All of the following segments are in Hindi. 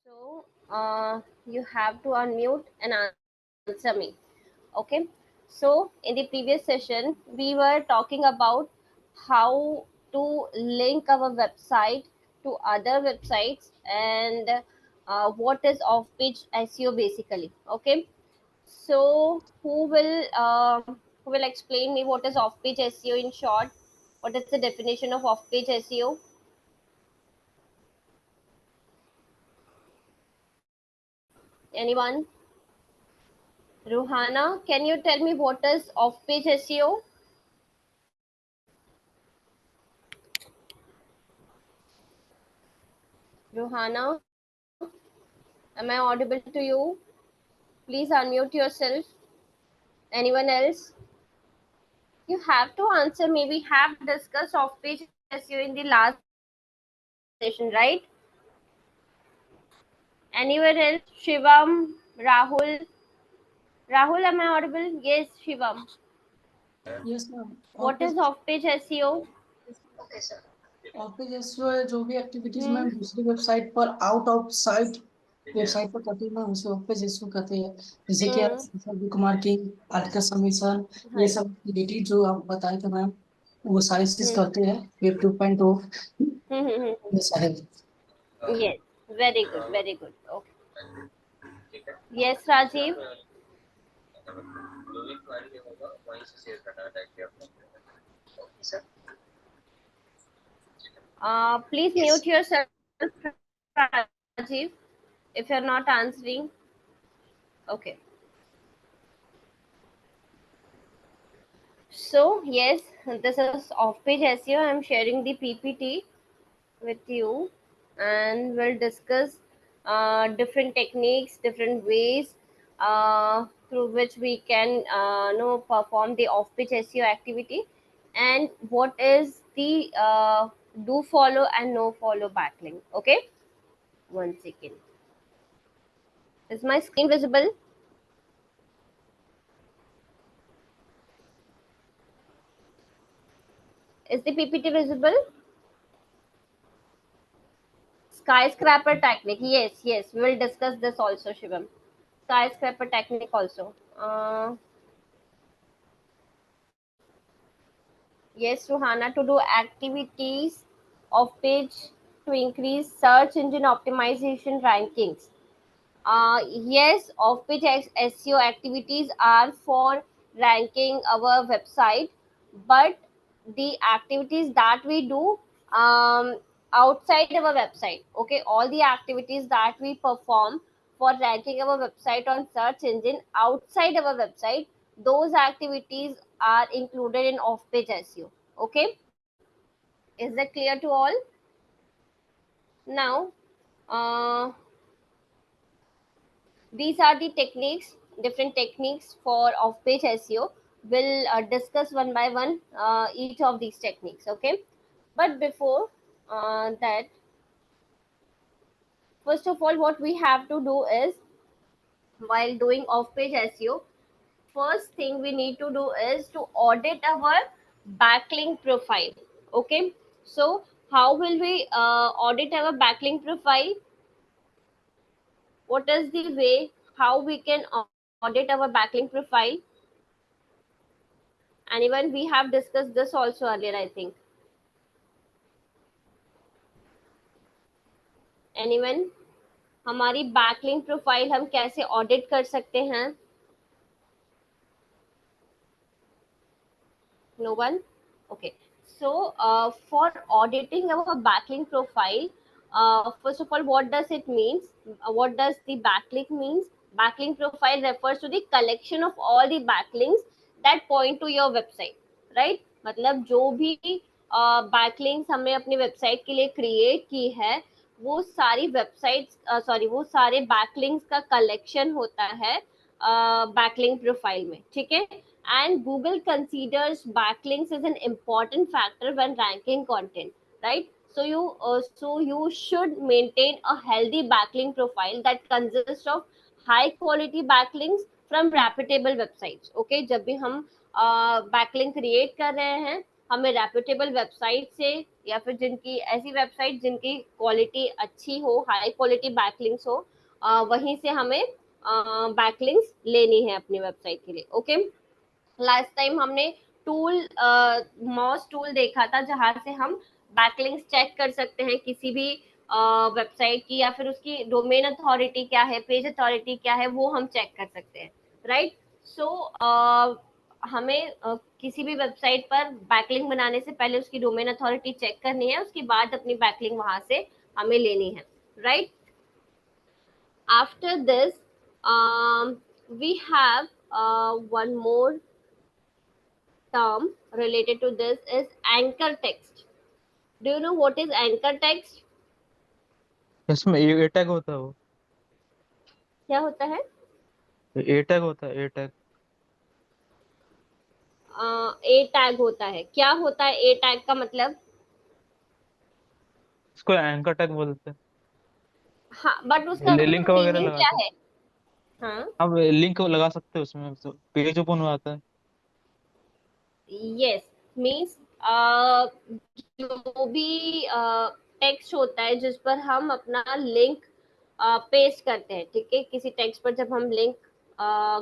So you have to unmute and answer me. Okay. So in the previous session, we were talking about how to link our website to other websites and what is off-page SEO basically. Okay. So who will explain me what is off-page SEO in short? What is the definition of off-page SEO? Anyone? Ruhana, can you tell me what is off-page SEO? Ruhana, am I audible to you? Please unmute yourself. Anyone else? You have to answer me. We have discussed off-page SEO in the last session, right? Anyone else? Shivam, Rahul. Rahul, am I audible? Yes, Shivam. Yes ma'am. What is off-page SEO? Of page SEO है जो भी एक्टिविटीज Hmm. मैम दूसरी वेबसाइट पर आउट ऑफ साइट वेबसाइट पर करते हैं मैम उसे ऑफ पेज एसईओ कहते हैं। जैसे कि Hmm. Book marking, article submission, ये हाँ. सब एक्टिविटी जो आप बताए थे मैम वो सारी चीज Hmm. करते हैं वेब 2.0 Hmm. Hmm. Hmm. ये सारे। Yes. Very good. Very good. Okay. Yes, Rajiv. Please mute yourself, Rajiv, if you're not answering. Okay. So yes, this is off-page SEO. I'm sharing the PPT with you, and we'll discuss different techniques, different ways through which we can perform the off-page SEO activity, and what is the do follow and no follow backlink. Okay, one second. Is my screen visible? Is the PPT visible? Skyscraper technique. Yes, yes. We will discuss this also, Shivam. Skyscraper technique also. Yes, Ruhana, to do activities of page to increase search engine optimization rankings. Yes, off-page SEO activities are for ranking our website, but the activities that we do outside our website, okay, all the activities that we perform for ranking our website on search engine outside our website, those activities are included in off-page SEO. Okay, is that clear to all? Now, uh, these are the techniques, different techniques for off-page SEO. We'll discuss one by one each of these techniques. Okay, but before that, first of all, what we have to do is, while doing off-page SEO, first thing we need to do is to audit our backlink profile. Okay, so how will we audit our backlink profile? What is the way how we can audit our backlink profile? Anyone? We have discussed this also earlier, I think. Anyone? हमारी बैकलिंक प्रोफाइल हम कैसे ऑडिट कर सकते हैं? No one? Okay. So, for auditing our backlink profile, first of all, what does it mean? What does the backlink means? Backlink profile refers to the collection of all the backlinks that point to your website, right? मतलब जो भी backlinks हमने अपनी वेबसाइट के लिए क्रिएट की है, वो सारी वेबसाइट्स वो सारे backlinks का कलेक्शन होता है बैकलिंक प्रोफाइल में, ठीक है? And Google considers backlinks as an important factor when ranking content, right? So you should maintain a healthy backlink profile that consists of high quality backlinks from reputable websites. Okay, जब भी हम बैकलिंक क्रिएट कर रहे हैं, हमें रेप्यूटेबल वेबसाइट से या फिर जिनकी ऐसी वेबसाइट जिनकी क्वालिटी अच्छी हो, हाई क्वालिटी बैकलिंक्स हो, वहीं से हमें बैकलिंक्स लेनी है अपनी वेबसाइट के लिए। ओके, लास्ट टाइम हमने टूल मॉस टूल देखा था जहां से हम बैकलिंक्स चेक कर सकते हैं किसी भी वेबसाइट की, या फिर उसकी डोमेन अथॉरिटी क्या है, पेज अथॉरिटी क्या है, वो हम चेक कर सकते हैं, राइट। सो हमें किसी भी वेबसाइट पर बैकलिंक बनाने से पहले उसकी डोमेन अथॉरिटी चेक करनी है, उसके बाद अपनी बैकलिंक वहां से हमें लेनी है, right. After this, we have one more term related to this is anchor text. Do you know what is anchor text? इसमें ए टैग होता है, वो क्या होता है? ए टैग होता है, ए टैग। ए टैग होता है। क्या होता है ए टैग का मतलब? इसको एंकर टैग बोलते हाँ, बट उसका हैं, लिंक वगैरह मीनिंग क्या लगाते हैं। है? हाँ, अब लिंक लगा सकते हैं उसमें, तो पेज ओपन हो जाता है। यस, मीन्स जो भी टेक्स्ट होता है जिस पर हम अपना लिंक पेस्ट करते हैं, ठीक है, किसी टेक्स्ट पर जब हम लिंक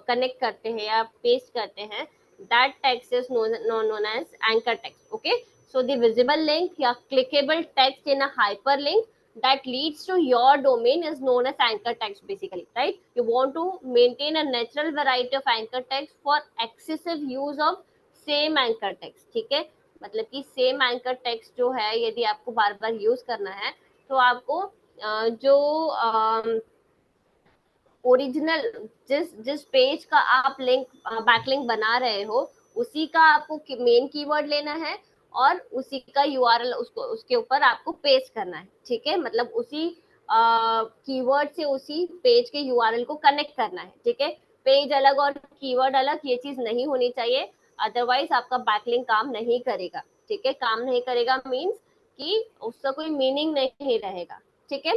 कनेक्ट करते हैं या पेस्ट करते हैं, that text is known as anchor text. Okay, so the visible link या clickable text in a hyperlink that leads to your domain is known as anchor text basically, right? You want to maintain a natural variety of anchor text for excessive use of same anchor text, ठीक है। मतलब कि सेम एंकर टेक्स्ट जो है यदि आपको बार बार यूज करना है तो आपको जो ओरिजिनल जिस जिस पेज का आप लिंक बैकलिंक बना रहे हो उसी का आपको मेन कीवर्ड लेना है और उसी का यूआरएल उसको उसके ऊपर आपको पेस्ट करना है, ठीक है। मतलब उसी कीवर्ड से उसी पेज के यूआरएल को कनेक्ट करना है, ठीक है। पेज अलग और कीवर्ड अलग, ये चीज नहीं होनी चाहिए, अदरवाइज आपका बैकलिंक काम नहीं करेगा, ठीक है। काम नहीं करेगा मीन्स कि उसका कोई मीनिंग नहीं रहेगा, ठीक है।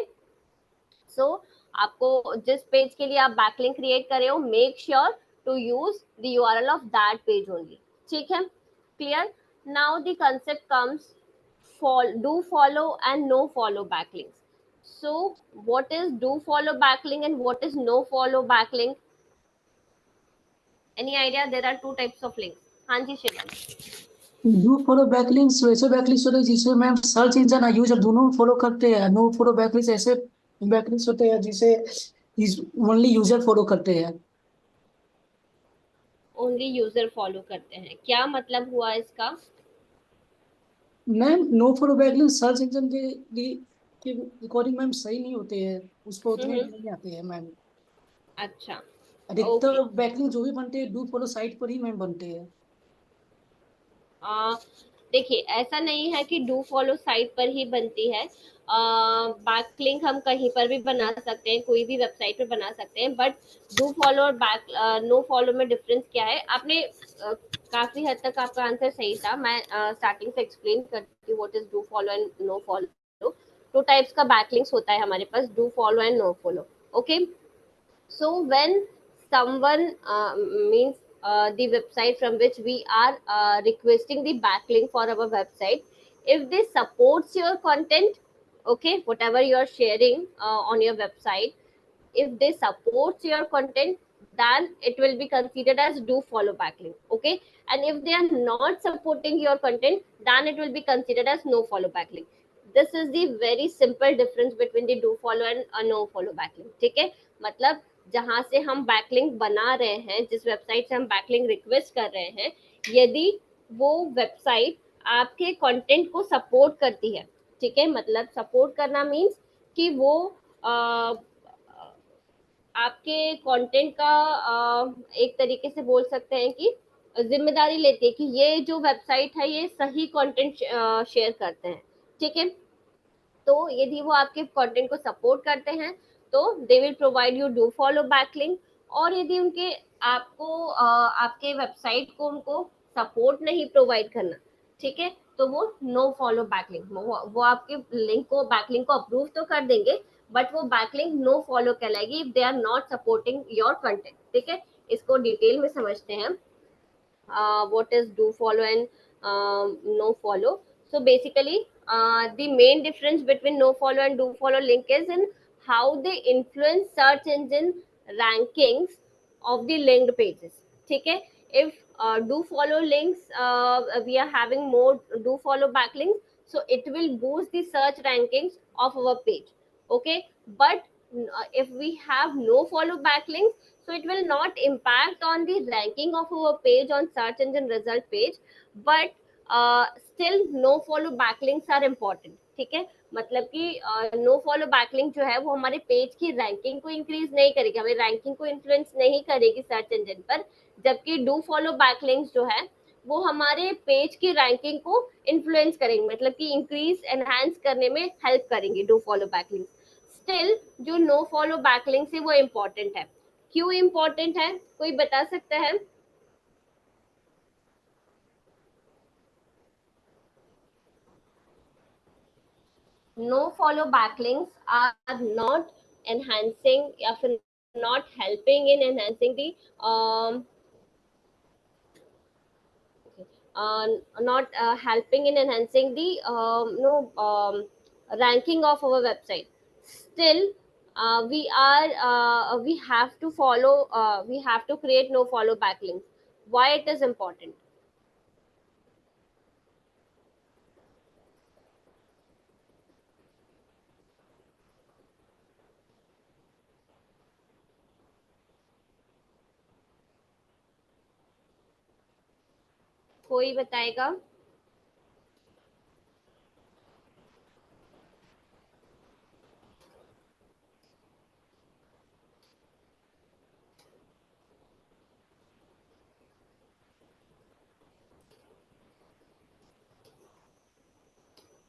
सो आपको जिस पेज के लिए आप बैकलिंक क्रिएट कर रहे हो, make sure to use the URL of that page only, ठीक है। Clear? Now the concept comes do follow and no follow backlinks. So what is do follow backlink and what is no follow backlink? Any idea? There are two types of links. हाँ जी शिवम। डू फॉलो बैकलिंक्स वैसे बैकलिंक्स होते हैं जिसे मैम सर्च इंजन और यूजर दोनों फॉलो करते हैं। नो फॉलो बैकलिंक्स ऐसे बैकलिंक्स होते हैं जिसे ओनली यूजर फॉलो करते हैं। ओनली यूजर फॉलो करते हैं, क्या मतलब हुआ इसका? Ma'am no follow backlinks search engine के अकॉर्डिंग मैम सही नहीं होते हैं, उसको उतने हम्म, नहीं आते हैं मैम। अच्छा, अधिकतर ओके। बैकलिंक जो भी बनते हैं डू फॉलो साइट पर ही मैम बनते हैं। देखिए ऐसा नहीं है कि डू फॉलो साइट पर ही बनती है, बैकलिंक हम कहीं पर भी बना सकते हैं, कोई भी वेबसाइट पर बना सकते हैं, बट डू फॉलो और बैक नो फॉलो में डिफरेंस क्या है? आपने काफी हद तक आपका आंसर सही था। मैं स्टार्टिंग से एक्सप्लेन करती हूँ what is do follow and no follow. Two types का बैकलिंक्स होता है हमारे पास, do follow and no follow. Okay, so when someone means the website from which we are requesting the backlink for our website, if they supports your content, okay, whatever you are sharing on your website, if they support your content, then it will be considered as do follow backlink, okay. And if they are not supporting your content, then it will be considered as no follow backlink. This is the very simple difference between the do follow and a no follow backlink, ठीक है। मतलब जहां से हम बैकलिंक बना रहे हैं, जिस वेबसाइट से हम बैकलिंक रिक्वेस्ट कर रहे हैं, यदि वो वेबसाइट आपके कंटेंट को सपोर्ट करती है, ठीक है। मतलब सपोर्ट करना मीन्स कि वो आपके कंटेंट का एक तरीके से बोल सकते हैं कि जिम्मेदारी लेती है कि ये जो वेबसाइट है ये सही कंटेंट शेयर करते हैं, ठीक है। तो यदि वो आपके कंटेंट को सपोर्ट करते हैं तो they will provide you do follow backlink. और यदि उनके आपको आपके वेबसाइट को उनको सपोर्ट नहीं प्रोवाइड करना, ठीक है, तो वो नो फॉलो बैकलिंक, वो आपके लिंक को बैकलिंक को अप्रूव तो कर देंगे बट वो बैकलिंक नो फॉलो कहलाएगी if they are not supporting your content, ठीक है। इसको डिटेल में समझते हैं, what is do follow and no follow. So basically, the main difference between no follow and do follow link is in how they influence search engine rankings of the linked pages. ठीक है? If do follow links, we are having more do follow backlinks, so it will boost the search rankings of our page. Okay, but if we have no follow backlinks, so it will not impact on the ranking of our page on search engine result page, but still no follow backlinks are important. ठीक है, मतलब कि नो फॉलो बैकलिंक जो है वो हमारे पेज की रैंकिंग को इंक्रीज नहीं करेगी, हमारी रैंकिंग को इन्फ्लुएंस नहीं करेगी सर्च इंजन पर, जबकि डू फॉलो बैकलिंक्स जो है वो हमारे पेज की रैंकिंग को इन्फ्लुएंस करेंगे, मतलब कि इंक्रीज एनहांस करने में हेल्प करेंगे डू फॉलो बैकलिंक्स। स्टिल जो नो फॉलो बैकलिंक्स है वो इम्पोर्टेंट है। क्यों इम्पोर्टेंट है, कोई बता सकता है? No follow backlinks are not enhancing या फिर not helping in enhancing the not helping in enhancing the no ranking of our website. Still we have to follow, we have to create no follow backlinks. Why it is important? कोई बताएगा?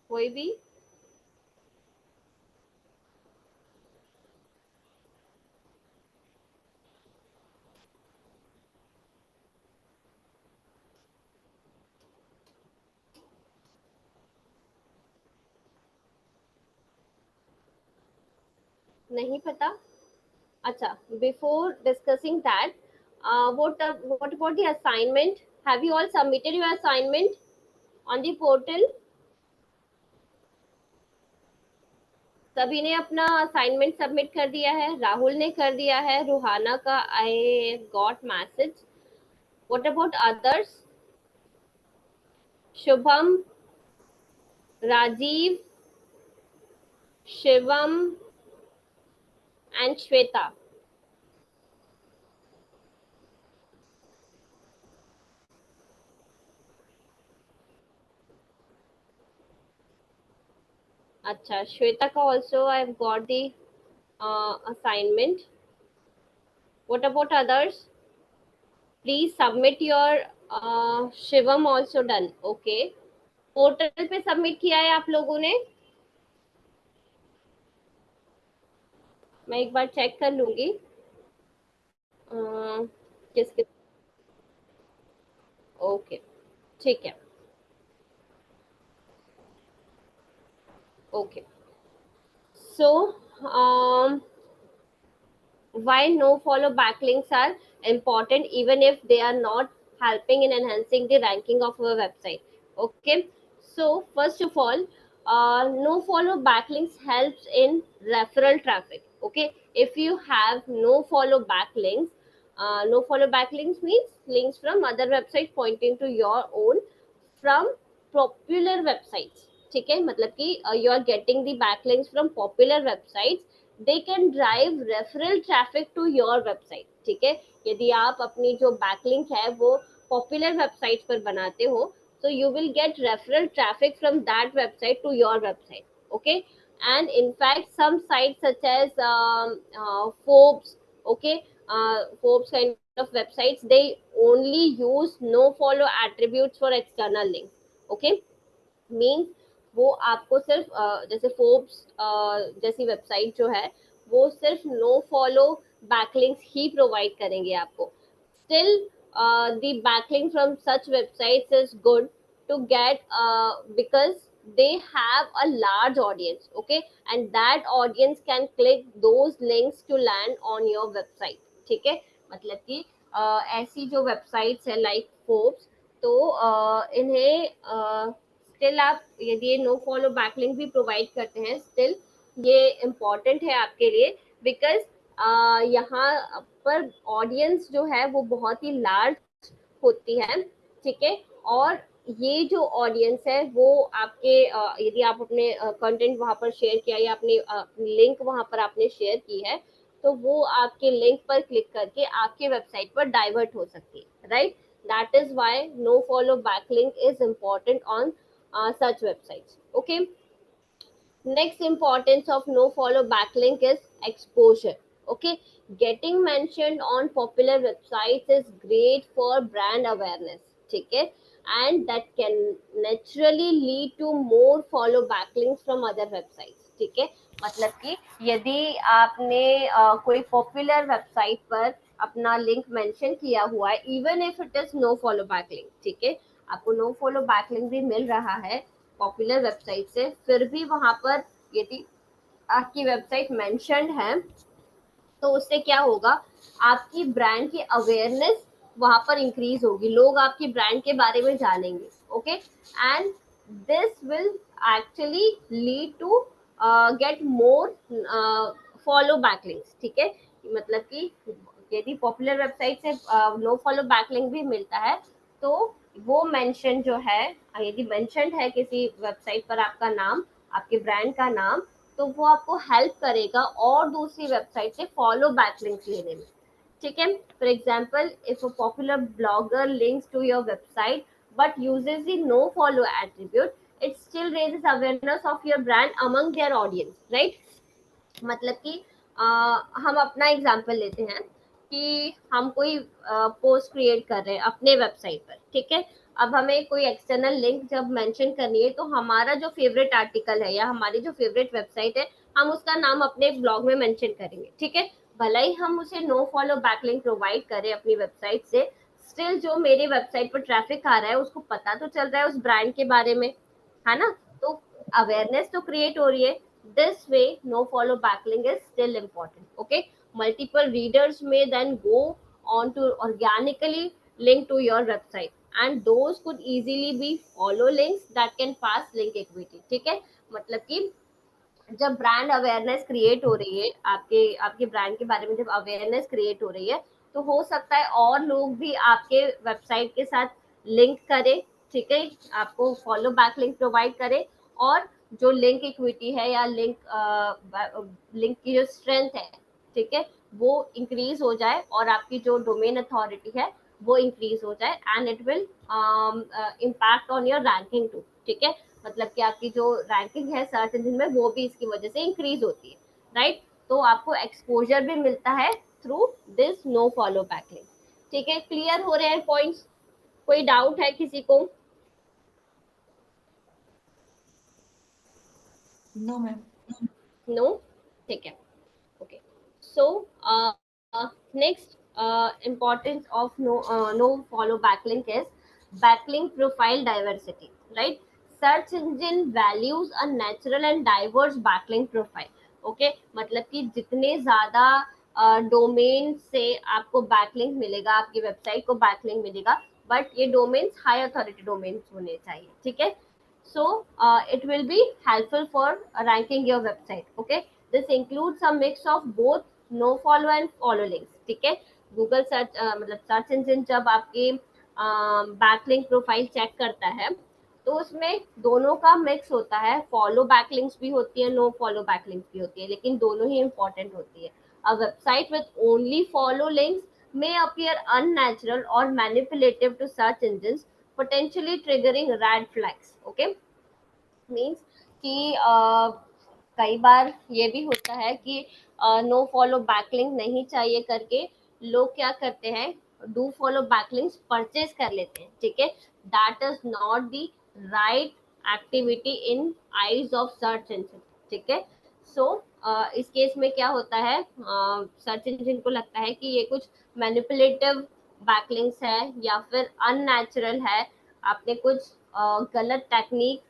कोई भी? नहीं पता? अच्छा, before discussing that, what about the assignment? Have you all submitted your assignment on the portal? सभी ने अपना असाइनमेंट सबमिट कर दिया है? राहुल ने कर दिया है, रुहाना का I got message. What about others? Shubham, Rajiv, Shivam and Shweta. अच्छा, श्वेता का also I have got the assignment. What about others? Please submit your Shivam also done. Okay. Portal पे सबमिट किया है आप लोगों ने? मैं एक बार चेक कर लूंगी किसके। ओके, ठीक है। Okay, so why no follow backlinks are important even if they are not helping in enhancing the ranking of our website. Okay, so first of all, no follow backlinks helps in referral traffic. Okay, if you have no follow backlinks, no follow backlinks means links from other websites pointing to your own from popular websites. ठीक है, मतलब कि you are getting the backlinks from popular websites, they can drive referral traffic to your website. ठीक है, यदि आप अपनी जो बैकलिंक है वो पॉपुलर वेबसाइट पर बनाते हो, so you will get referral traffic from that website to your website. Okay, and in fact some sites such as Forbes, okay, Forbes kind of websites, they only use no follow attributes for external links. Okay, means वो आपको सिर्फ जैसे फोर्ब्स जैसी वेबसाइट जो है वो सिर्फ नो फॉलो बैकलिंक्स ही प्रोवाइड करेंगे आपको। Still the backlink from such websites is good to get because they have a large audience, okay, and that audience can click those links to land on your website. ठीक है, मतलब कि ऐसी जो वेबसाइट्स है लाइक फोर्ब्स, तो इन्हें स्टिल आप यदि ये नो फॉलो बैकलिंक भी प्रोवाइड करते हैं, स्टिल ये इम्पॉर्टेंट है आपके लिए, बिकॉज यहाँ पर ऑडियंस जो है वो बहुत ही लार्ज होती है, ठीक है। और ये जो ऑडियंस है वो आपके यदि आप अपने कंटेंट वहां पर शेयर किया या अपनी लिंक वहां पर आपने शेयर की है, तो वो आपके लिंक पर क्लिक करके आपके वेबसाइट पर डाइवर्ट हो सकती है, right. That is why no follow backlink is important on such websites. Okay. Next importance of no follow backlink is exposure. Okay, getting mentioned on popular websites is great for brand awareness, ठीक है, and that can naturally lead to more follow backlinks from other websites, ठीक है। मतलब कि यदि आपने कोई पॉपुलर वेबसाइट पर अपना लिंक मेंशन किया हुआ है, even if it is no follow backlink, ठीक है, आपको नो फॉलो बैकलिंक भी मिल रहा है पॉपुलर वेबसाइट से, फिर भी वहां पर यदि आपकी वेबसाइट मेंशन्ड है, तो उससे क्या होगा, आपकी ब्रांड की अवेयरनेस वहां पर इंक्रीज होगी, लोग आपकी ब्रांड के बारे में जानेंगे। Okay, and this will actually lead to get more follow backlinks, ठीक है। मतलब कि यदि पॉपुलर वेबसाइट से नो फॉलो बैकलिंक भी मिलता है, तो वो मेंशन जो है, यदि मेंशन्ड है किसी वेबसाइट पर आपका नाम, आपके ब्रांड का नाम, तो वो आपको हेल्प करेगा और दूसरी वेबसाइट से फॉलो बैकलिंक्स लेने में, ठीक है। For example, if a popular blogger links to your website but uses the no follow attribute, it still raises awareness of your brand among their audience, right। मतलब कि हम अपना एग्जाम्पल लेते हैं कि हम कोई पोस्ट क्रिएट कर रहे हैं अपने वेबसाइट पर, ठीक है। अब हमें कोई एक्सटर्नल लिंक जब मेंशन करनी है, तो हमारा जो फेवरेट आर्टिकल है या हमारी जो फेवरेट वेबसाइट है, हम उसका नाम अपने ब्लॉग में मेंशन करेंगे, ठीक है। भले ही हम उसे नो फॉलो बैकलिंक प्रोवाइड करें अपनी वेबसाइट से, स्टिल जो मेरी वेबसाइट पर ट्रैफिक आ रहा है उसको पता तो चल रहा है उस ब्रांड के बारे में, है ना। तो अवेयरनेस तो क्रिएट हो रही है। This way, no follow backlink is still important. Okay, multiple readers may then go on to organically link to your website, and those could easily be follow links that can pass link equity, ठीक है। मतलब कि जब ब्रांड अवेयरनेस क्रिएट हो रही है, आपके आपके ब्रांड के बारे में जब अवेयरनेस क्रिएट हो रही है, तो हो सकता है और लोग भी आपके वेबसाइट के साथ लिंक करें, ठीक है, आपको फॉलो बैक लिंक प्रोवाइड करें, और जो लिंक इक्विटी है या लिंक की जो स्ट्रेंथ है, ठीक है, वो इंक्रीज हो जाए और आपकी जो डोमेन अथॉरिटी है वो इंक्रीज हो जाए, and it will impact on your ranking to, ठीक है। मतलब कि आपकी जो रैंकिंग है सर्च इंजन में, वो भी इसकी वजह से इंक्रीज होती है, राइट। तो आपको एक्सपोजर भी मिलता है through this no follow backlink, ठीक है। क्लियर हो रहे हैं पॉइंट्स? कोई डाउट है किसी को? No ma'am. नो, ठीक है। Okay. So, next importance of no follow backlink is backlink profile diversity, right? Search engine values a natural and diverse backlink profile. Okay, मतलब कि जितने ज्यादा डोमेन से आपको बैकलिंक मिलेगा, आपकी वेबसाइट को बैकलिंक मिलेगा, बट ये डोमेन्स हाई अथॉरिटी डोमेन्स होने चाहिए, ठीक है। So it will be helpful for ranking your website. Okay, this includes a mix of both no follow and follow links, ठीक है। गूगल सर्च मतलब सर्च इंजन जब आपकी बैकलिंक प्रोफाइल चेक करता है, तो उसमें दोनों का मिक्स होता है, फॉलो बैकलिंक्स भी होती है, नो फॉलो बैकलिंक्स भी होती है, लेकिन दोनों ही इंपॉर्टेंट होती है। A website with only follow links may appear unnatural or manipulative to search engines, potentially triggering red flags. Okay, means कि कई बार ये भी होता है कि नो फॉलो बैकलिंक नहीं चाहिए करके लोग क्या करते हैं, डू फॉलो बैकलिंक्स परचेज कर लेते हैं, ठीक है। That is not the right activity in eyes of search engine, ठीक है। सो इस केस में क्या होता है, सर्च इंजन को लगता है कि ये कुछ मैनिपुलेटिव बैकलिंक्स है या फिर अननेचुरल है, आपने कुछ गलत टेक्निक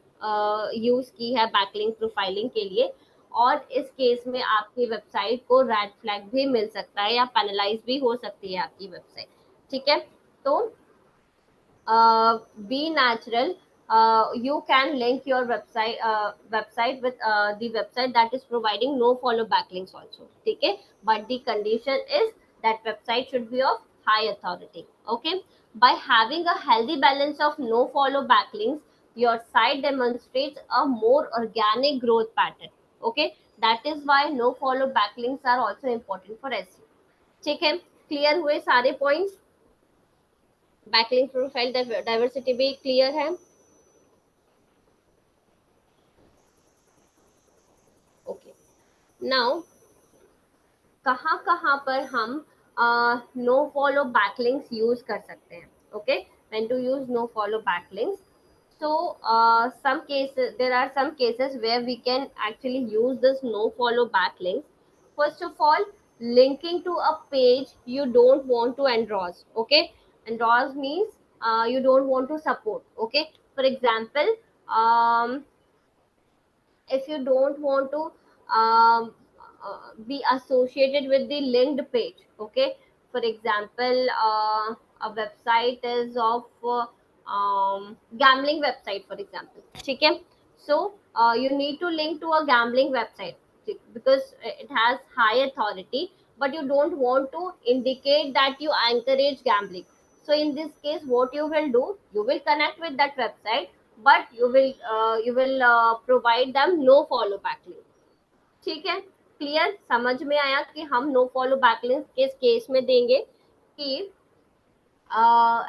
यूज की है बैकलिंक प्रोफाइलिंग के लिए, और इस केस में आपकी वेबसाइट को रेड फ्लैग भी मिल सकता है या पेनलाइज भी हो सकती है आपकी वेबसाइट, ठीक है। तो be natural. You can link your website with the website that is providing no follow backlinks also. Okay, but the condition is that website should be of high authority. Okay, by having a healthy balance of no follow backlinks, your site demonstrates a more organic growth pattern. Okay, that is why no follow backlinks are also important for SEO. ठीक है, क्लियर हुए सारे पॉइंट्स? बैकलिंक प्रोफाइल डाइवर्सिटी भी क्लियर है? ओके, नाउ कहाँ कहाँ पर हम नो फॉलो बैकलिंक्स यूज कर सकते हैं? Okay, when to use no follow backlinks. So some cases, there are some cases where we can actually use this no follow backlinks. First of all, linking to a page you don't want to endorse. Okay, endorse means you don't want to support. Okay, for example, if you don't want to be associated with the linked page. Okay, for example, a website is of gambling website, for example. Okay, so you need to link to a gambling website because it has high authority, but you don't want to indicate that you encourage gambling. So in this case, what you will do, you will connect with that website, but you will provide them no follow backlink. ठीक है, क्लियर? समझ में आया कि हम नो फॉलो बैकलिंक किस केस में देंगे? कि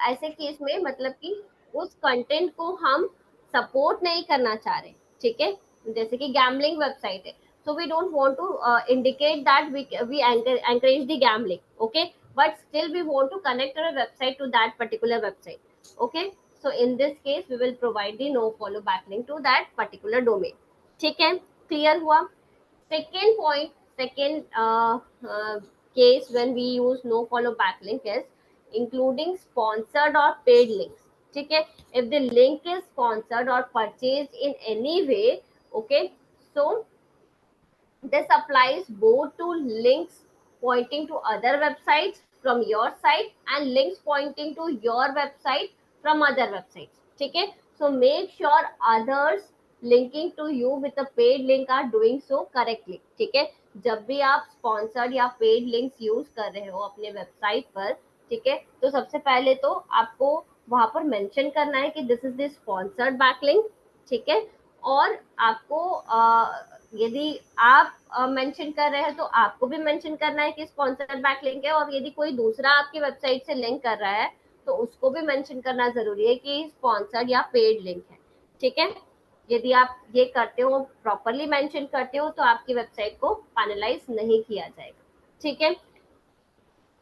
ऐसे केस में मतलब कि उस कंटेंट को हम सपोर्ट नहीं करना चाह रहे. ठीक है, जैसे कि गैम्बलिंग वेबसाइट है, so we don't want to indicate that we encourage the gambling. Okay, but still we want to connect our website to that particular website. Okay, so in this case we will provide the no follow backlink to that particular domain. ठीक है, क्लियर हुआ? Second point, second case when we use no follow backlink is including sponsored or paid links. ठीक है, if the link is sponsored or purchased in any way. Okay, so this applies both to links pointing to other websites from your site and links pointing to your website from other websites. ठीक है, so make sure others linking to you with a paid link are doing so correctly. ठीक है, जब भी आप स्पॉन्सर्ड या पेड लिंक्स यूज कर रहे हो अपने वेबसाइट पर, ठीक है, तो सबसे पहले तो आपको वहां पर मेंशन करना है कि this is the sponsored backlink. ठीक है, और आपको यदि आप मेंशन कर रहे हैं तो आपको भी मेंशन करना है कि स्पॉन्सर्ड बैकलिंक है, और यदि कोई दूसरा आपकी वेबसाइट से लिंक कर रहा है तो उसको भी मेंशन करना जरूरी है कि स्पॉन्सर्ड या पेड लिंक है. ठीक है, यदि आप ये करते हो, प्रॉपरली मेंशन करते हो, तो आपकी वेबसाइट को पैनलाइज नहीं किया जाएगा. ठीक है,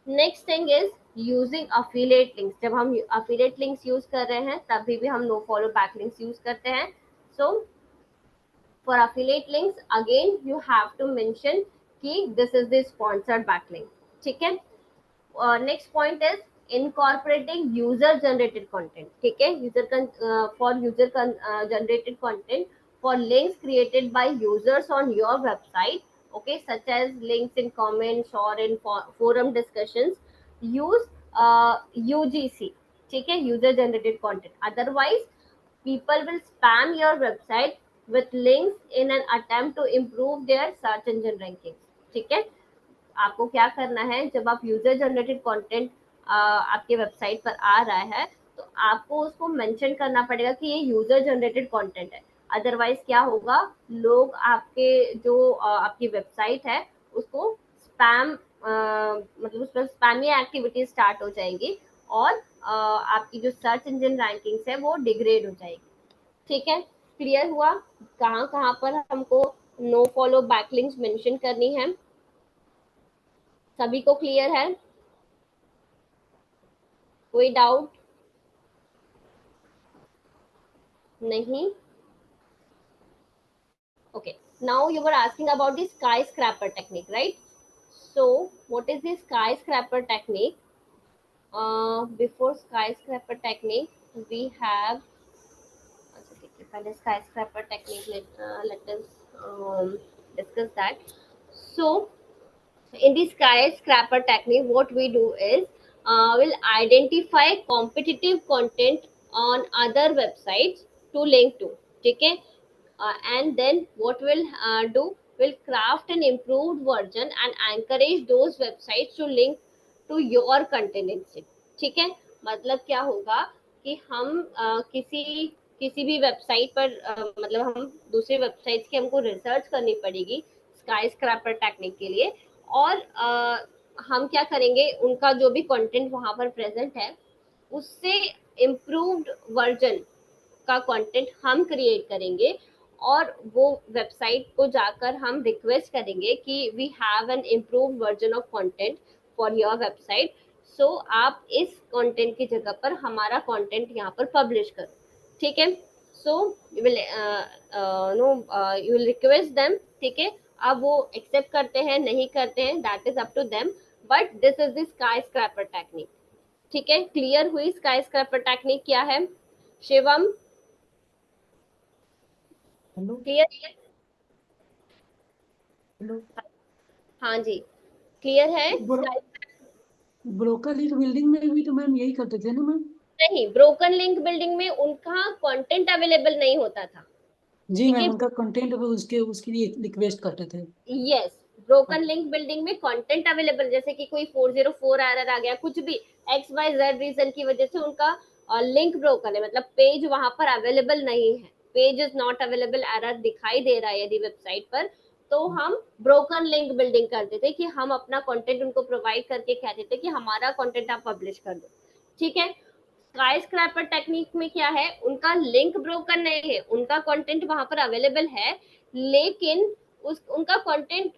next thing is using affiliate links. जब हम अफिलिएट लिंक्स यूज कर रहे हैं तभी भी हम नो फॉलो बैकलिंक्स यूज करते हैं. सो for affiliate links, again you have to mention कि this is the sponsored backlink. ठीक है, next point is incorporating user generated content. ठीक है, for user generated content for links created by users on your website. Okay, such as links in comments or in forum discussions. Use UGC. ठीक है, user generated content. Otherwise people will spam your website with links in an attempt to improve their search engine rankings. ठीक है, आपको क्या करना है, जब आप यूजर जनरेटेड कंटेंट आपके वेबसाइट पर आ रहा है तो आपको उसको मेंशन करना पड़ेगा कि ये यूजर जनरेटेड कंटेंट है. अदरवाइज क्या होगा, लोग आपके जो आपकी वेबसाइट है उसको स्पैम मतलब उस पर स्पैमी एक्टिविटी स्टार्ट हो जाएंगी और आपकी जो सर्च इंजन रैंकिंग्स है वो डिग्रेड हो जाएगी. ठीक है, क्लियर हुआ कहाँ कहाँ पर हमको नो फॉलो बैकलिंक्स मेंशन करनी है? सभी को क्लियर है? कोई डाउट नहीं? Okay, now you were asking about the skyscraper technique, right? So what is the skyscraper technique? Before skyscraper technique we have, पहले skyscraper technique let us discuss that. So in the skyscraper technique what we do is will identify competitive content on other websites to link to. ठीक है, and then what will do, will craft an improved version and encourage those websites to link to your content instead. ठीक है, मतलब क्या होगा कि हम किसी किसी भी वेबसाइट पर मतलब हम दूसरी वेबसाइट्स की हमको रिसर्च करनी पड़ेगी स्काई स्क्रैपर टेक्निक के लिए, और हम क्या करेंगे, उनका जो भी कंटेंट वहां पर प्रेजेंट है उससे इम्प्रूव्ड वर्जन का कंटेंट हम क्रिएट करेंगे, और वो वेबसाइट को जाकर हम रिक्वेस्ट करेंगे कि we have an improve version of content for your website, so आप इस कंटेंट की जगह पर हमारा कंटेंट यहाँ पर पब्लिश करो। ठीक है, so you will know you will request them. ठीक है, अब वो एक्सेप्ट करते हैं नहीं करते हैं that is up to them, but this is the skyscraper technique. ठीक है, क्लियर हुई स्काई स्क्रैपर टेक्निक क्या है? Shivam hello clear? हेलो। हाँ जी, क्लियर है। ब्रोकर लीग बिल्डिंग में भी तो मैम यही करते थे ना मैम? नहीं, ब्रोकन लिंक बिल्डिंग में उनका कंटेंट अवेलेबल नहीं होता था। जी ठीक है, मैम, उनका कंटेंट उसके लिए रिक्वेस्ट करते थे। यस, ब्रोकन लिंक बिल्डिंग में कंटेंट अवेलेबल, जैसे कि कोई 404 एरर आ गया, कुछ भी एक्स वाई जेड रीजन की वजह से उनका लिंक ब्रोकन है, मतलब पेज वहां पर अवेलेबल नहीं है, page is not available, error दिखाई दे रहा है यदि वेबसाइट पर, तो हम ब्रोकन लिंक बिल्डिंग करते थे कि हम अपना कंटेंट उनको प्रोवाइड करके कहते थे कि हमारा कंटेंट आप पब्लिश कर दो। ठीक है, स्काई स्क्रैपर टेक्निक में क्या है, उनका लिंक ब्रोकन नहीं है, उनका कंटेंट वहां पर अवेलेबल है, लेकिन उस उनका कंटेंट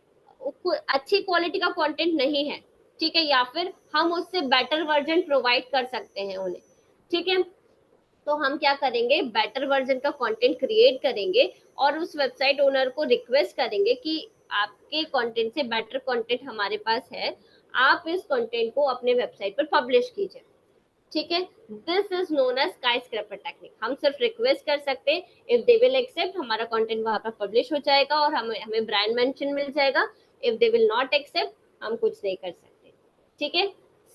अच्छी क्वालिटी का कंटेंट नहीं है। ठीक है, या फिर हम उससे बेटर वर्जन प्रोवाइड कर सकते हैं उन्हें। ठीक है, तो हम क्या करेंगे, बेटर वर्जन का कंटेंट क्रिएट करेंगे और उस वेबसाइट ओनर को रिक्वेस्ट करेंगे कि आपके कंटेंट से बेटर कंटेंट हमारे पास है, आप इस कंटेंट को अपने वेबसाइट पर पब्लिश कीजिए। ठीक है, this is known as skyscraper technique. हम सिर्फ रिक्वेस्ट कर सकते हैं, इफ दे विल एक्सेप्ट हमारा कंटेंट वहां पर पब्लिश हो जाएगा और हमें हमें ब्रांड मेंशन मिल जाएगा, if they will not accept हम कुछ नहीं कर सकते। ठीक है,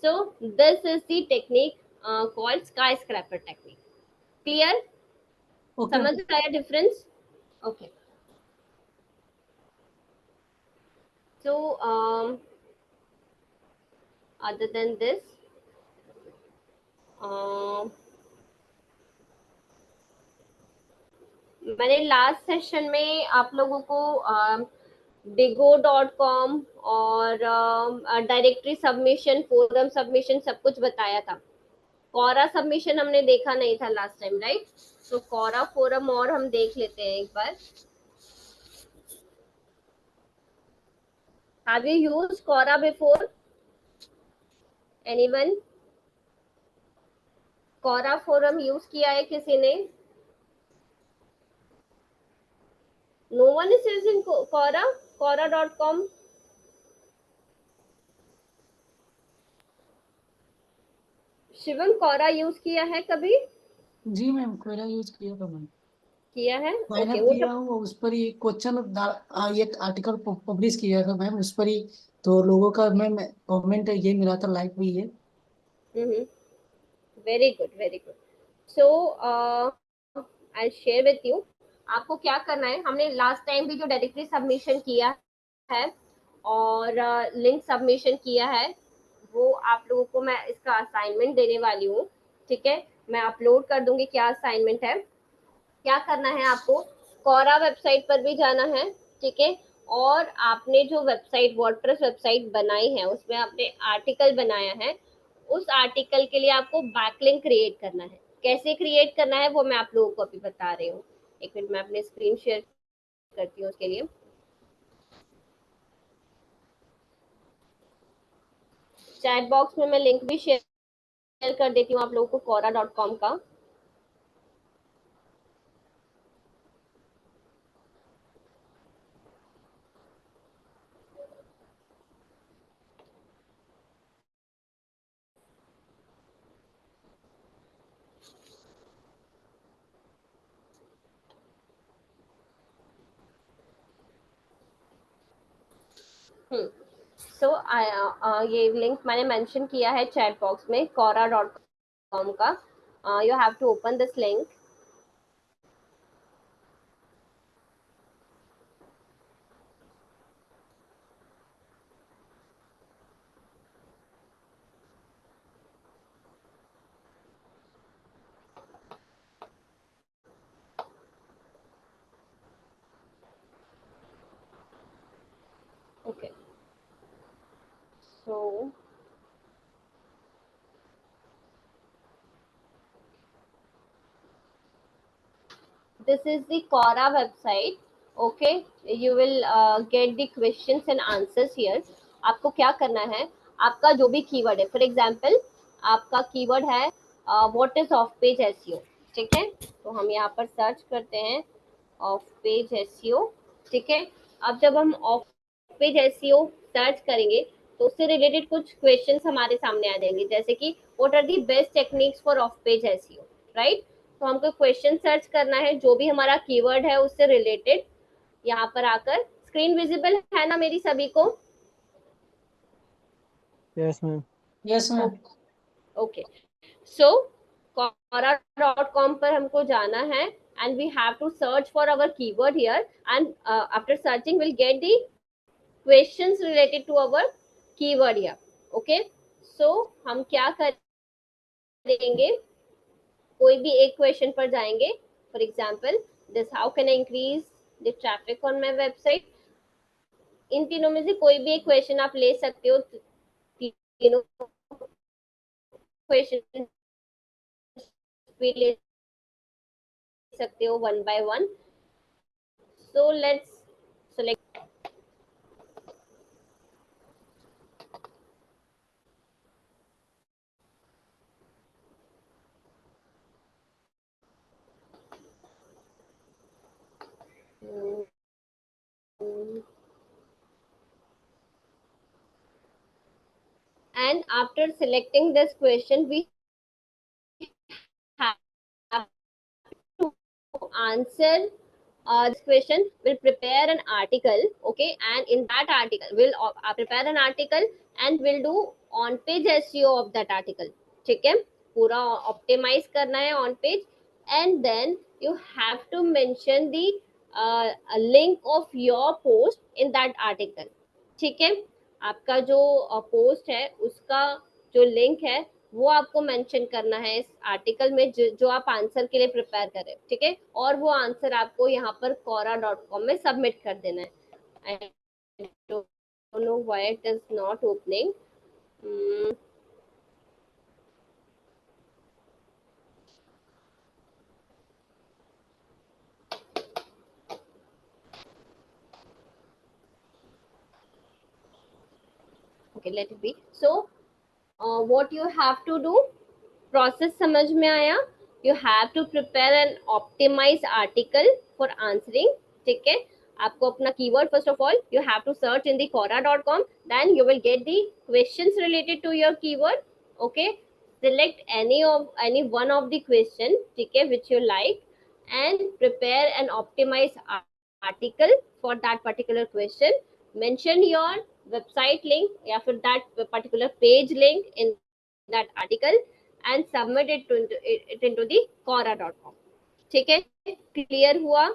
so this is the technique called skyscraper technique. Clear? Okay. समझ आया difference? Okay, so other than this, मैंने लास्ट सेशन में आप लोगों को digo.com और डायरेक्टरी सबमिशन, फोरम सबमिशन सब कुछ बताया था। कोरा सबमिशन हमने देखा नहीं था लास्ट टाइम, राइट? तो कोरा फोरम और हम देख लेते हैं एक बार। Have you used Quora before? Anyone? Quora forum use किया है किसी ने? No one is using Quora, quora.com? Shivam, Quora use किया है कभी? जी मैम, क्वेरा यूज किया था मैम। किया है, साइन ओके। अप वो किया हूँ, उस पर ही क्वेश्चन एक आर्टिकल पब्लिश किया था मैम, उस पर ही तो लोगों का मैम कमेंट ये मिला था, लाइक भी है। तो very good, very good. So I share with you, आपको क्या करना है, हमने लास्ट टाइम भी जो डायरेक्टरी सबमिशन किया है और लिंक सबमिशन किया है, वो आप लोगों को मैं इसका असाइनमेंट देने वाली हूँ। ठीक है, मैं अपलोड कर दूंगी क्या असाइनमेंट है। क्या करना है आपको, कोरा वेबसाइट पर भी जाना है। ठीक है, और आपने जो वेबसाइट वर्डप्रेस वेबसाइट बनाई है उसमें आपने आर्टिकल बनाया है, उस आर्टिकल के लिए आपको बैकलिंक क्रिएट करना है। कैसे क्रिएट करना है वो मैं आप लोगों को अभी बता रही हूँ। एक मिनट, मैं अपनी स्क्रीन शेयर करती हूँ उसके लिए। चैट बॉक्स में मैं लिंक भी शेयर कर देती हूँ आप लोगों को quora.com का। सो ये लिंक मैंने मेंशन किया है चैट बॉक्स में quora.com का. You have to open this link. Okay. So this is the Quora website. Okay, you will get the questions and answers here. आपको क्या करना है, आपका जो भी कीवर्ड है, फॉर एग्जांपल आपका कीवर्ड है what is of page SEO. ठीक है, तो हम यहाँ पर सर्च करते हैं ऑफ पेज एसईओ. ठीक है, अब जब हम ऑफ पेज एसईओ सर्च करेंगे तो उससे रिलेटेड कुछ क्वेश्चंस हमारे सामने आ जाएंगे, जैसे कि what are the best techniques for off page SEO, right. तो हमको क्वेश्चन सर्च करना है जो भी हमारा कीवर्ड है उससे रिलेटेड. यहाँ पर आकर स्क्रीन विजिबल है ना मेरी सभी को? Yes ma'am. Yes ma'am. Okay, so quora.com पर हमको जाना है and we have to search for our keyword here, and after searching we'll get the questions related to our keyword here. Okay, so हम क्या करेंगे, कोई भी एक क्वेश्चन पर जाएंगे. For example this, how can I increase the traffic on my website. इन तीनों में से कोई भी एक क्वेश्चन आप ले सकते हो. तीनों क्वेश्चन भी ले सकते हो one by one. So let's select. And after selecting this question, we have to answer this question. We'll prepare an article, okay, and in that article we'll prepare an article and we'll do on page SEO of that article. ठीक है, पूरा ऑप्टिमाइज करना है on page, and then you have to mention the link of your post in that article. ठीक है, आपका जो पोस्ट है उसका जो लिंक है वो आपको मेंशन करना है इस आर्टिकल में जो आप आंसर के लिए प्रिपेयर करें. ठीक है, और वो आंसर आपको यहाँ पर quora.com में सबमिट कर देना है. I don't know why it is not opening. Okay, let it be. So what you have to do, process समझ में आया? You have to prepare an optimise article for answering. ठीक है, आपको अपना keyword first of all you have to search in the quora.com, then you will get the questions related to your keyword. Okay, select any one of the question, ठीक है, which you like, and prepare an optimized article for that particular question. Mention your website link या फिर that particular page link in that article and submit it into the quora.com. ठीक है, क्लियर हुआ?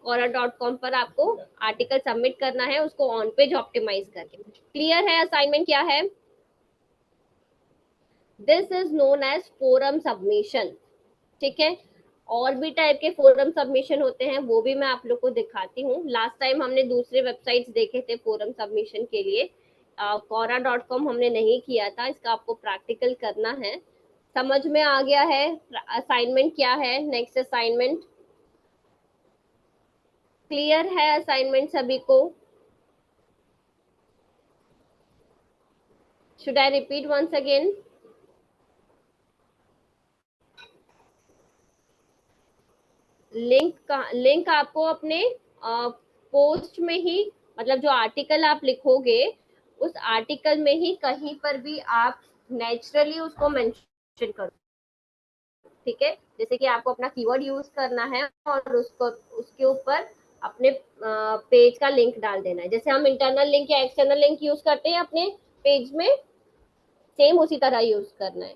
quora.com पर आपको आर्टिकल सबमिट करना है, उसको ऑन पेज ऑप्टिमाइज करके. क्लियर है? असाइनमेंट क्या है? This is known as forum submission. ठीक है, और भी टाइप के फोरम सबमिशन होते हैं, वो भी मैं आप लोग को दिखाती हूँ. लास्ट टाइम हमने दूसरे वेबसाइट्स देखे थे फोरम सबमिशन के लिए, quora.com हमने नहीं किया था. इसका आपको प्रैक्टिकल करना है. समझ में आ गया है? असाइनमेंट क्या है? नेक्स्ट असाइनमेंट क्लियर है? असाइनमेंट सभी को? Should I repeat once again? Link आपको अपने पोस्ट में ही, मतलब जो आर्टिकल आप लिखोगे उस आर्टिकल में ही कहीं पर भी आप नेचुरली उसको मेंशन करो. ठीक है, जैसे कि आपको अपना कीवर्ड यूज करना है और उसको उसके ऊपर अपने पेज का लिंक डाल देना है। जैसे हम इंटरनल लिंक या एक्सटर्नल लिंक यूज करते हैं अपने पेज में, सेम उसी तरह यूज करना है।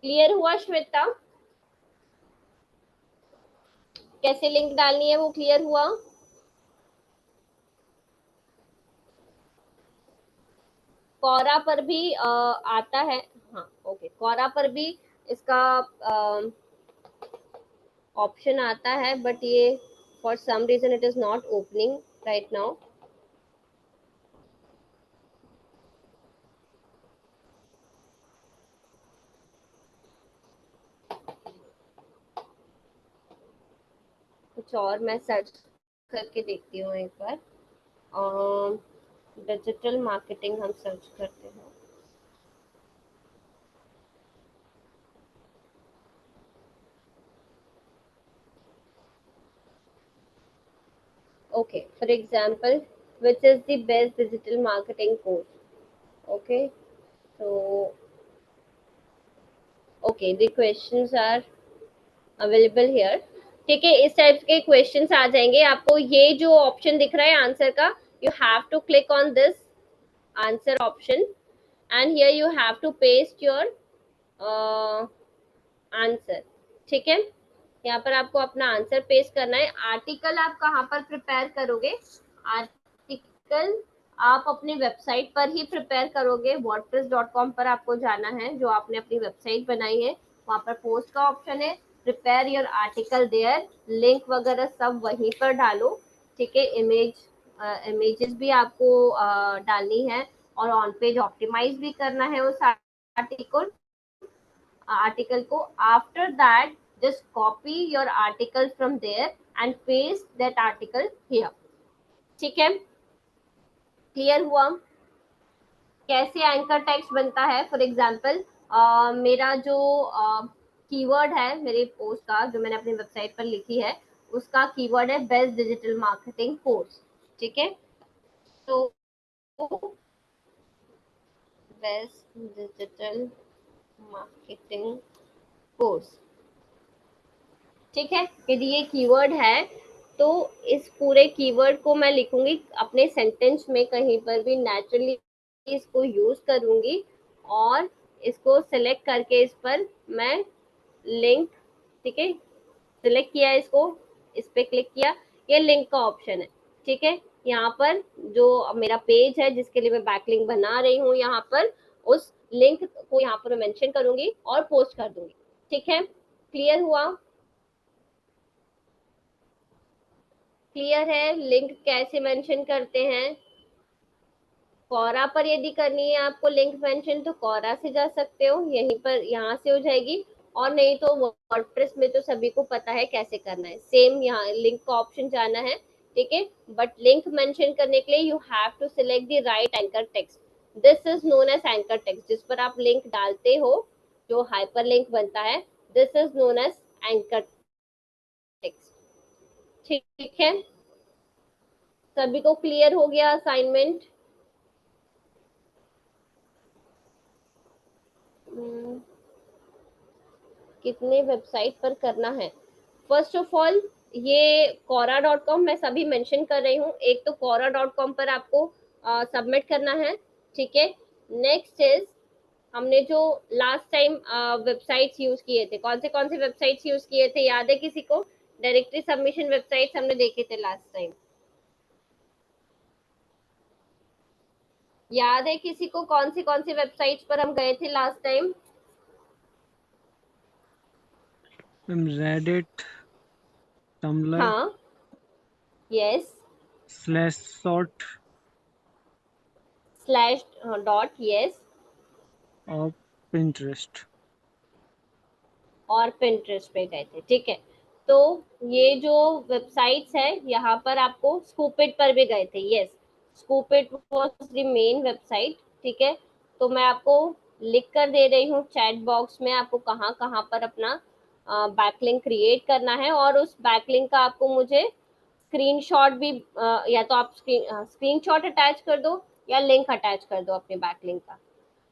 क्लियर हुआ श्वेता? कैसे लिंक डालनी है वो क्लियर हुआ? कोरा पर भी आता है। हाँ ओके, कोरा पर भी इसका ऑप्शन आता है, बट ये for some reason it is not opening right now. कुछ और मैं सर्च करके देखती हूँ एक बार। डिजिटल मार्केटिंग हम सर्च करते हैं। Okay, for example, which is the best digital marketing course? Okay, so okay, the questions are available here. ठीक है, इस टाइप के क्वेश्चंस आ जाएंगे आपको। ये जो ऑप्शन दिख रहा है आंसर का, you have to click on this answer option and here you have to paste your answer. ठीक है, यहाँ पर आपको अपना आंसर पेस्ट करना है। आर्टिकल आप कहाँ पर प्रिपेयर करोगे? आर्टिकल आप अपनी वेबसाइट पर ही प्रिपेयर करोगे। wordpress.com पर आपको जाना है, जो आपने अपनी वेबसाइट बनाई है, वहाँ पर पोस्ट का ऑप्शन है, prepare your article there, link वगैरह सब वहीं पर डालो। ठीक है, इमेजेस भी आपको डालनी है और ऑन पेज ऑप्टिमाइज भी करना है उस आर्टिकल को। After that just copy your article from there and paste that article here। ठीक है, क्लियर हुआ? कैसे एंकर टेक्स्ट बनता है? फॉर एग्जाम्पल मेरा जो कीवर्ड है मेरे पोस्ट का, जो मैंने अपनी वेबसाइट पर लिखी है, उसका कीवर्ड है बेस्ट डिजिटल मार्केटिंग कोर्स। ठीक है, तो बेस्ट डिजिटल मार्केटिंग कोर्स। ठीक है, यदि ये कीवर्ड है तो इस पूरे कीवर्ड को मैं लिखूंगी अपने सेंटेंस में, कहीं पर भी नेचुरली इसको यूज करूंगी और इसको सिलेक्ट करके इस पर मैं लिंक, ठीक है, सिलेक्ट किया इसको, इस पे क्लिक किया, ये लिंक का ऑप्शन है। ठीक है, यहाँ पर जो मेरा पेज है जिसके लिए मैं बैकलिंक बना रही हूँ, यहाँ पर उस लिंक को यहाँ पर मैं मेंशन करूंगी और पोस्ट कर दूंगी। ठीक है, क्लियर हुआ? क्लियर है लिंक कैसे मेंशन करते हैं? कोरा पर यदि करनी है आपको लिंक मेंशन तो कोरा से जा सकते हो, यहीं पर यहाँ से हो जाएगी, और नहीं तो वर्डप्रेस में तो सभी को पता है कैसे करना है, सेम यहाँ लिंक का ऑप्शन जाना है। ठीक है, बट लिंक मेंशन करने के लिए you have to select the right anchor text. This is known as anchor text, जिस पर आप लिंक डालते हो, जो हाइपर लिंक बनता है, this is known as anchor text. ठीक है, सभी को क्लियर हो गया असाइनमेंट? कितने वेबसाइट पर करना है? फर्स्ट ऑफ ऑल ये quora.com मैं सभी मेंशन कर रही हूँ। एक तो quora.com पर आपको सबमिट करना है। ठीक है, नेक्स्ट इज हमने जो लास्ट टाइम वेबसाइट्स यूज किए थे, कौन से वेबसाइट्स यूज किए थे, याद है किसी को? डायरेक्टरी सबमिशन वेबसाइट्स हमने देखे थे लास्ट टाइम, याद है किसी को कौन सी वेबसाइट्स पर हम गए थे लास्ट टाइम? रेडिट, टम्बलर, हाँ, यस, स्लैशसॉट स्लैश डॉट, यस, और पिंटरेस्ट। और पिंटरेस्ट पे गए थे। ठीक है, तो ये जो वेबसाइट्स है यहाँ पर आपको स्कूपिट पर भी गए थे, yes, Scoopit was the main website. ठीक है, तो मैं आपको लिख कर दे रही हूँ चैट बॉक्स में, आपको कहाँ कहाँ पर अपना बैकलिंक क्रिएट करना है, और उस बैकलिंक का आपको मुझे स्क्रीनशॉट भी या तो आप स्क्रीनशॉट अटैच कर दो या लिंक अटैच कर दो अपने बैकलिंक का।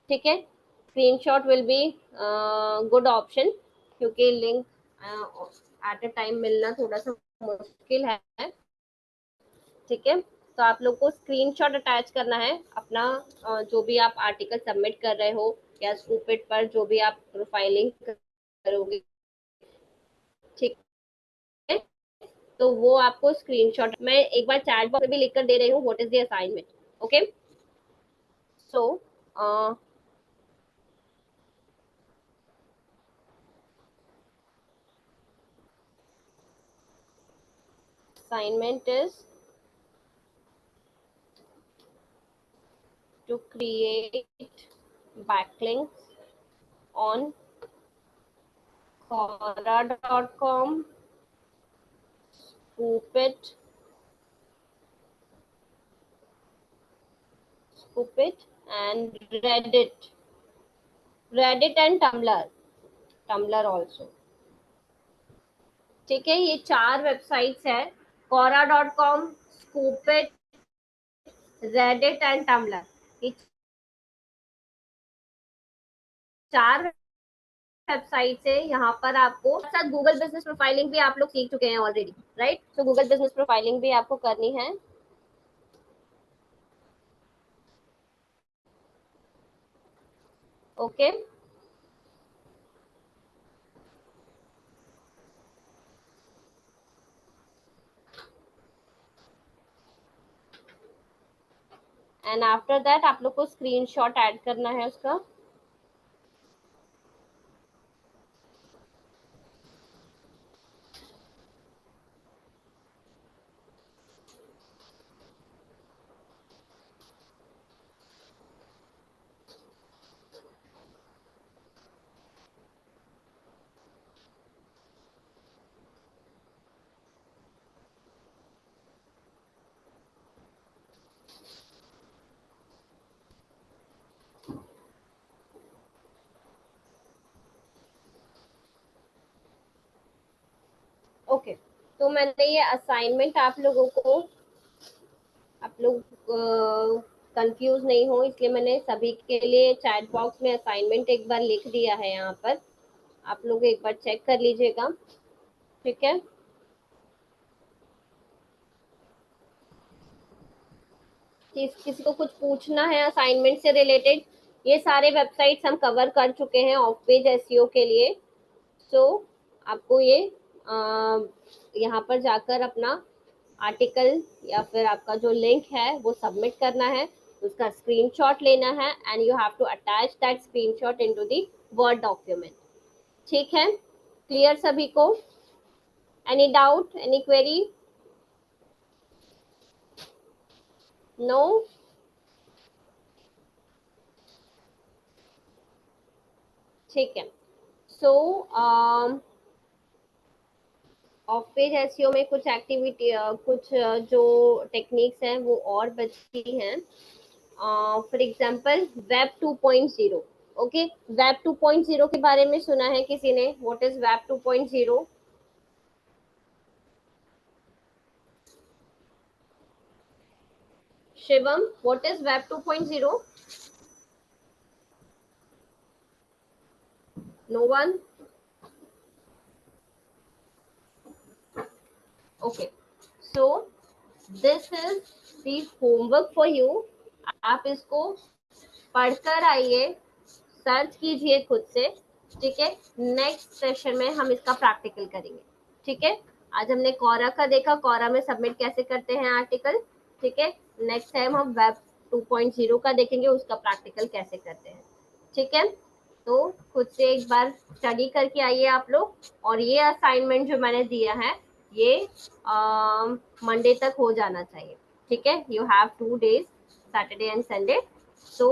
ठीक है, screenshot will be good option, क्योंकि लिंक एट अ टाइम मिलना थोड़ा सा मुश्किल है। ठीक है, तो आप लोग को स्क्रीनशॉट अटैच करना है अपना, जो भी आप आर्टिकल सबमिट कर रहे हो या स्कूपिट पर जो भी आप प्रोफाइलिंग करोगे, ठीक है, तो वो आपको स्क्रीनशॉट, मैं एक बार चैट बॉक्स में भी लिख कर दे रही हूँ what is the assignment. Okay, so assignment is to create backlinks on Quora.com, Scoopit and Reddit and Tumblr also। ठीक है, ये 4 वेबसाइट्स है, Quora.com, Scoopit, Reddit and Tumblr। ये 4 वेबसाइट है, यहाँ पर आपको साथ गूगल बिजनेस प्रोफाइलिंग भी आप लोग सीख चुके हैं ऑलरेडी, राइट? तो गूगल बिजनेस प्रोफाइलिंग भी आपको करनी है। ओके, एंड आफ्टर दैट आप लोग को स्क्रीनशॉट ऐड करना है उसका। ओके, तो मैंने ये असाइनमेंट आप लोगों को, आप लोग कंफ्यूज नहीं हो इसलिए मैंने सभी के लिए चैट बॉक्स में असाइनमेंट एक बार लिख दिया है, यहाँ पर आप लोग एक बार चेक कर लीजिएगा, ठीक है? किसी को कुछ पूछना है असाइनमेंट से रिलेटेड? ये सारे वेबसाइट्स हम कवर कर चुके हैं ऑफ पेज एसईओ के लिए। सो आपको ये यहाँ पर जाकर अपना आर्टिकल या फिर आपका जो लिंक है वो सबमिट करना है, उसका स्क्रीनशॉट लेना है and you have to attach that screenshot into the word document. ठीक है, क्लियर सभी को? Any doubt, any query? No? ठीक है, सो ऑफ पेज एसईओ में कुछ एक्टिविटी, कुछ जो टेक्निक्स हैं वो और बची हैं। For example web 2.0। Okay, web 2.0 के बारे में सुना है किसी ने? What is web 2.0? Shivam, what is web 2.0? No one? Okay, so this is the homework for you. आप इसको पढ़कर आइए, सर्च कीजिए खुद से, ठीक है? नेक्स्ट सेशन में हम इसका प्रैक्टिकल करेंगे, ठीक है? आज हमने कोरा का देखा, कोरा में सबमिट कैसे करते हैं आर्टिकल, ठीक है? नेक्स्ट टाइम हम वेब 2.0 का देखेंगे, उसका प्रैक्टिकल कैसे करते हैं, ठीक है? तो खुद से एक बार स्टडी करके आइए आप लोग, और ये असाइनमेंट जो मैंने दिया है ये मंडे तक हो जाना चाहिए, ठीक है? You have 2 days, Saturday and Sunday. तो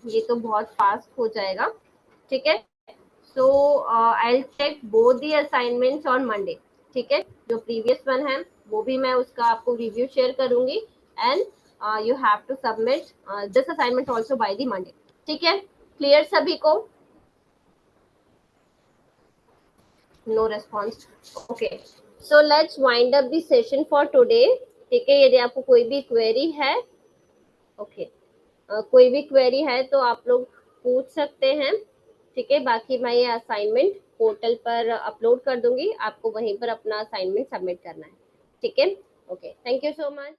ये तो बहुत फास्ट हो जाएगा, ठीक है? So I will check both the assignments on Monday, ठीक है? जो प्रीवियस वन है वो भी मैं उसका आपको रिव्यू शेयर करूंगी, and you have to submit this assignment also by the Monday, ठीक है? क्लियर सभी को? No response? Okay, so let's wind up the session for today, ठीक है? यदि आपको कोई भी क्वेरी है, ओके, कोई भी क्वेरी है तो आप लोग पूछ सकते हैं, ठीक है? बाकी मैं ये असाइनमेंट पोर्टल पर अपलोड कर दूंगी, आपको वहीं पर अपना असाइनमेंट सबमिट करना है, ठीक है? Okay, thank you so much.